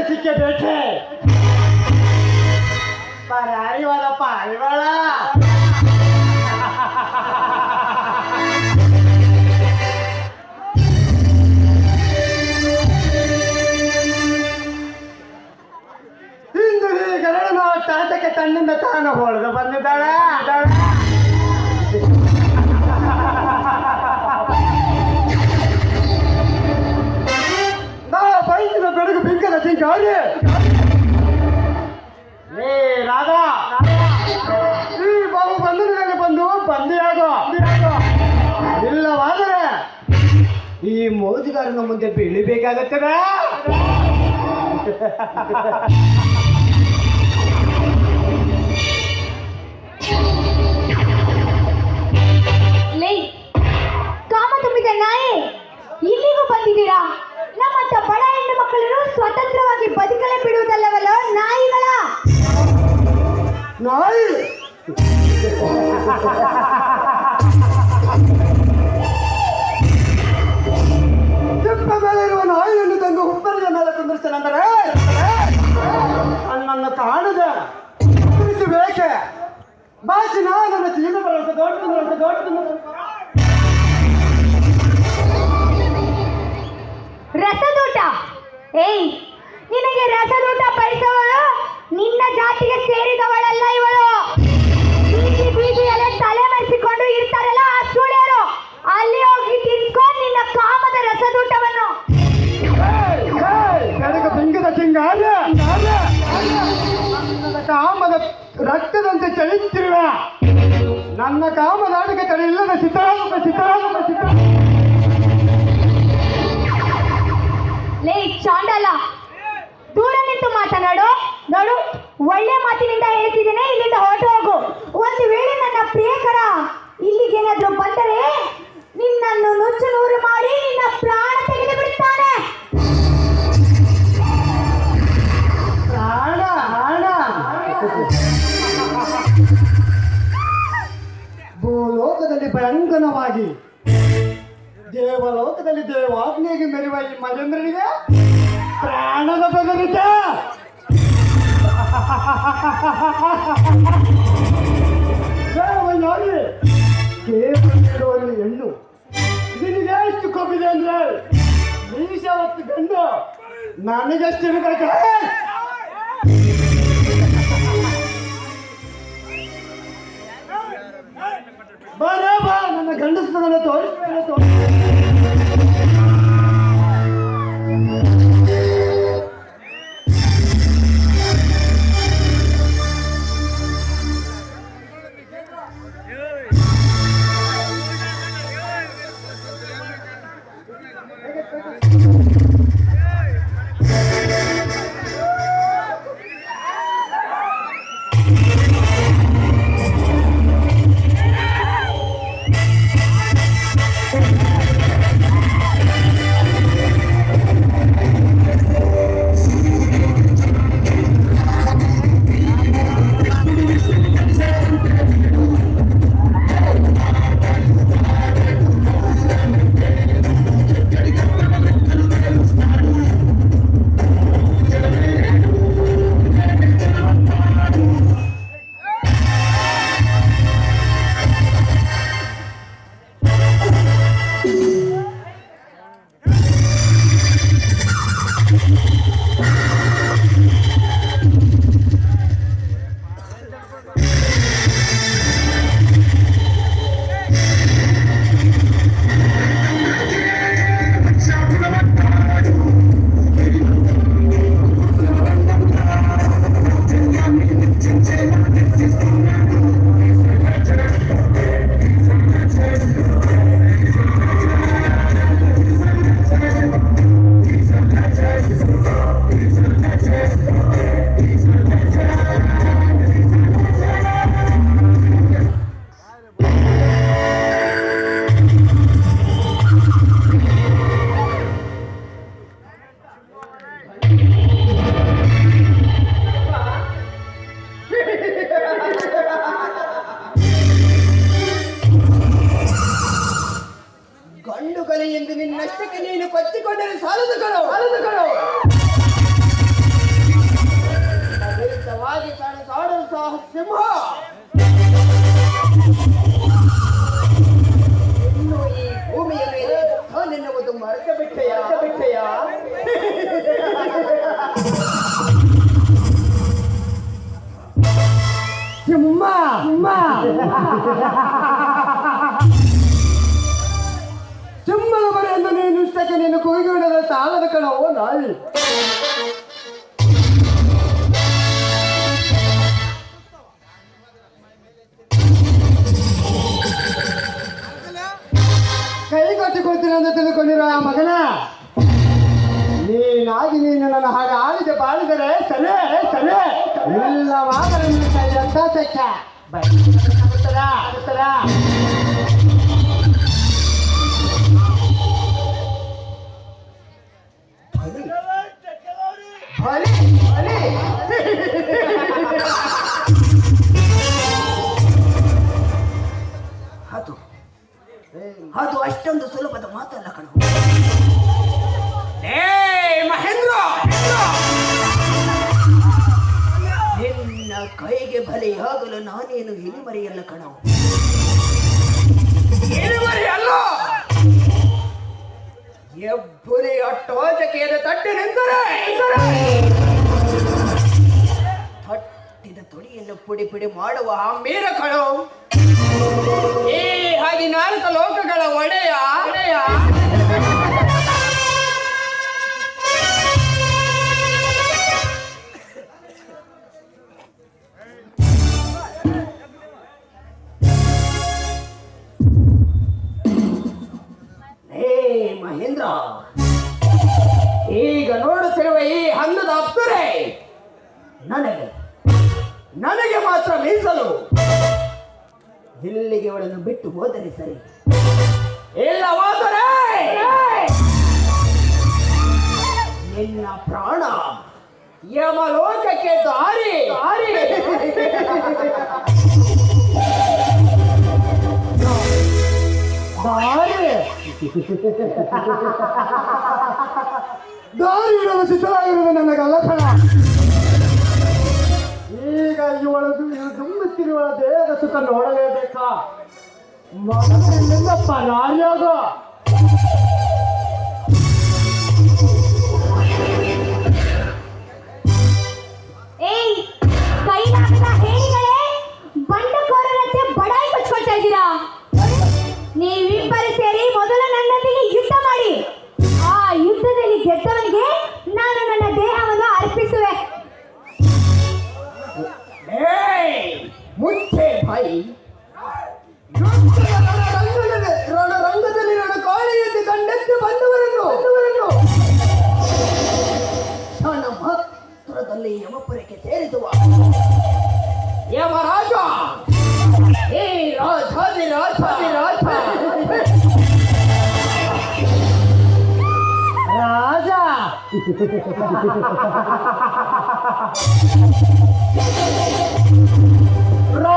ಸಿಕ್ಕಬೇಕೆ ಅರಿವಾಳಪ್ಪ ಅರಿವಾಳ ಇಂದು ಈ ಗರಡನ ತಾತಕ್ಕೆ ತನ್ನಿಂದ ತಾನು ಹೊಳೆದು ಬಂದಿದ್ದಾಳೆ ನಾ ಬೈಕಿನ ಬೆಳಗು ಬಿಂಕದ ಸಿಂಗಾರಿ ಏ ರಾಧಾ ಈ ಬಾಬು ಬಂಧನದಲ್ಲಿ ಬಂದು ಬಂದಿಯಾಗೋ ಇಲ್ಲವಾದರೆ ಈ ಮೋದಿಗಾರನ ಮುಂದೆ ಬೀಳಬೇಕಾಗುತ್ತದೆ ಕಾಮ ತುಂಬಿದ ನಾಯಿ ಇಲ್ಲಿಗೂ ಬಂದಿದ್ದೀರಾ? ನಮ್ಮಂತ ಬಡ ಹೆಣ್ಣು ಮಕ್ಕಳನ್ನು ಸ್ವತಂತ್ರವಾಗಿ ಬದುಕಲೇ ಬಿಡುವುದಲ್ಲವಲ್ಲ ನಾಯಿಗಳ ನಾಯಿ ಚಿಕ್ಕ ಮೇಲೆ ಇರುವ ನಾಯಿಯನ್ನು ತಂದು ಹುಬ್ಬರಿಯ ಮೇಲೆ ಕುಂದಿರ್ತೇನೆಂದರೆ ನನ್ನನ್ನು ಕಾಣದೆ ಬೇಕೆ ಬಾಚಿ ನನ್ನ ಜೀವ ಬರೋದು ದೊಡ್ಡ ರಸದೂಟ. ಏಯ್, ನಿನಗೆ ರಸದೂಟ ಬಯಸವಳು ನಿನ್ನ ಜಾತಿಗೆ ಸೇರಿದವಳಲ್ಲ ಇವಳು. ಬೀದಿಯಲ್ಲೇ ತಲೆ ಮರೆಸಿಕೊಂಡು ಇರ್ತಾರಲ್ಲ ಆ ಸುಳ್ಯರು, ಅಲ್ಲಿ ಹೋಗಿ ತಿನ್ಕೊಂಡು ನಿನ್ನ ಕಾಮದ ರಸದೂಟವನ್ನು. ಬಿಂಗದ ಸಿಂಗಾರ ಕಾಮದ ರಕ್ತದಂತೆ ಚಲಿತಿರುವ ನನ್ನ ಕಾಮದಾಡಿಗೆ ತಡೆ ಇಲ್ಲದ ಸಿದ್ಧರಾಮ ಲೇ ಚಾಂಡಲ, ದೂರ ನಿಂತು ಮಾತನಾಡು. ನೋಡು, ಒಳ್ಳೆ ಮಾತಿನಿಂದ ಹೇಳ್ತಿದ್ದೇನೆ, ಇಲ್ಲಿಂದ ಹೊರಟು ಹೋಗು. ಒಂದು ವೇಳೆ ನನ್ನ ಪ್ರಿಯಕರ ಇಲ್ಲಿಗೇನಾದ್ರೂ ಬಂದರೆ ನಿನ್ನನ್ನು ನುಚ್ಚು ನೂರು ಮಾಡಿ ನಿನ್ನ ಪ್ರಾಣ ತೆಗೆದು ಬಿಡುತ್ತಾನೆ. ಭೂಲೋಕದಲ್ಲಿ ಭಯಂಕರವಾಗಿ ದೇವಲೋಕದಲ್ಲಿ ದೇವಾಜ್ಞೆಗೆ ಮೆರೆಯುವ ಈ ಮಹೇಂದ್ರನಿಗೆ ಪ್ರಾಣದ ಬೆದರಿಕೆ. ಕೇವಲ ಹೆಣ್ಣು ನಿನಗೆ ಎಷ್ಟು ಕೊಬ್ಬಿದೆ ಅಂದ್ರೆ ಮೀಸ ಹೊತ್ತು ಗಂಡು ನನಗೆಷ್ಟು ಇರಬೇಕು. ಬಾ ನನ್ನ ಗಂಡಸನ ತೋರಿಸ್ತಾರೆ. ಎಂದು ನಿನ್ನಷ್ಟಕ್ಕೆ ನೀನು ಕೊಚ್ಚಿಕೊಂಡರೆ ಸಾಲದು ಕಣೋ. ಸಿಂಹ ಇನ್ನು ಈ ಭೂಮಿಯ ಮೇಲೆ ನಾನೆನ್ನುವುದು ಮರೆತ ಬಿಟ್ಟೆಯ ಸಿಂಹ ಸಿಂಹದ ಮರೆಯನ್ನು ನೀನು ಇಷ್ಟಕ್ಕೆ ನೀನು ಕೂಗಿಬಿಡದ ಸಾಲದ ಕಣವೋ ನಾಯಿ. ಕೈಗೊಟ್ಟಿಕೊಳ್ತೀನಿ ಅಂತ ತಿಳ್ಕೊಂಡಿರೋ ಆ ಮಗನ ನೀನಾಗಿ ನೀನು ನನ್ನ ಹಾಗೆ ಆಳಿದೆ ಬಾಳಿದರೆ ಸಲೇ ಇಲ್ಲವಾದರೆ ನಿನ್ನ ಕೈ ಅಂತ ಸೆಕ್ಕ ಆಗುತ್ತದಾ ಅದು ಅಷ್ಟೊಂದು ಸುಲಭದ ಮಾತಲ್ಲ ಕಣ. ಮಹೇಂದ್ರ ನಿನ್ನ ಕೈಗೆ ಬಲಿಯಾಗಲು ನಾನೇನು ಇಲಿಮರಿಯಲ್ಲ ಕಣ. ಇಳುವರಿ ಅಲ್ಲ ಎಬ್ಬುಲಿ ಅಟ್ಟೋಜಕೆಯದ ತಟ್ಟಿ ನಿಂತರೆ ತಟ್ಟಿದ ತೊಡಿಯನ್ನು ಪುಡಿ ಪುಡಿ ಮಾಡುವ ಆ ಮೀರ ಕಣೋ. ಈ 14 ಲೋಕಗಳ ಒಡೆಯ ಮಹೇಂದ್ರ, ಈಗ ನೋಡುತ್ತಿರುವ ಈ ಹಣ್ಣದ ಅಪ್ಸರೆ ನನಗೆ ಮಾತ್ರ ಮೀಸಲು. ಇಲ್ಲಿಗೆ ಅವಳನ್ನು ಬಿಟ್ಟು ಹೋದರೆ ಸರಿ. ಇಲ್ಲವಾದರೆ ನಿನ್ನ ಪ್ರಾಣ ಯಮಲೋಕಕ್ಕೆ ದಾರಿ ದಾರಿಗಳನ್ನು ಸಿದ್ಧವಾಗಿರುವುದು ನನಗಲ್ಲ ಕಣ. ಈಗ ಇವಳದು ತುಂಬುತ್ತಿರುವ ದೇಹದ ಸುಖ ನೋಡಲೇಬೇಕಾ? ಮಗನಿಂದಪ್ಪ ನಾರ್ಯಾಗ ಏಯ್ ಕೈಲಾಗದ ಹೇಳಿಗಳೇ, ಬಂಡಕೋರರಂತೆ ಬಡಾಯಿ ಕೊಚ್ಕೊಳ್ತಾ ಇದ್ದೀರಾ. ನೀವಿಬ್ಬರು ಸೇರಿ ಮೊದಲು ನನ್ನೊಂದಿಗೆ ಯುದ್ಧ ಮಾಡಿ. ಆ ಯುದ್ಧದಲ್ಲಿ ಗೆದ್ದವನಿಗೆ ನಾನು ನನ್ನ ದೇಹವನ್ನು ಅರ್ಪಿಸುವೆ. ಮುಚ್ಚೆ ಭಾಯಿ. ರಣರಂಗದಲ್ಲಿ ನನ್ನ ಕಾಳಿಯಲ್ಲಿ ಕಂಡೆತ್ತು ಬಂದವರನ್ನು ನನ್ನ ಮಾತ್ರದಲ್ಲಿ ಯಮಪುರಕ್ಕೆ ಸೇರಿಸುವ ಯಮರಾಜ, ಏ ರಾಜಾದಿ ರಾಜ ರಾಜ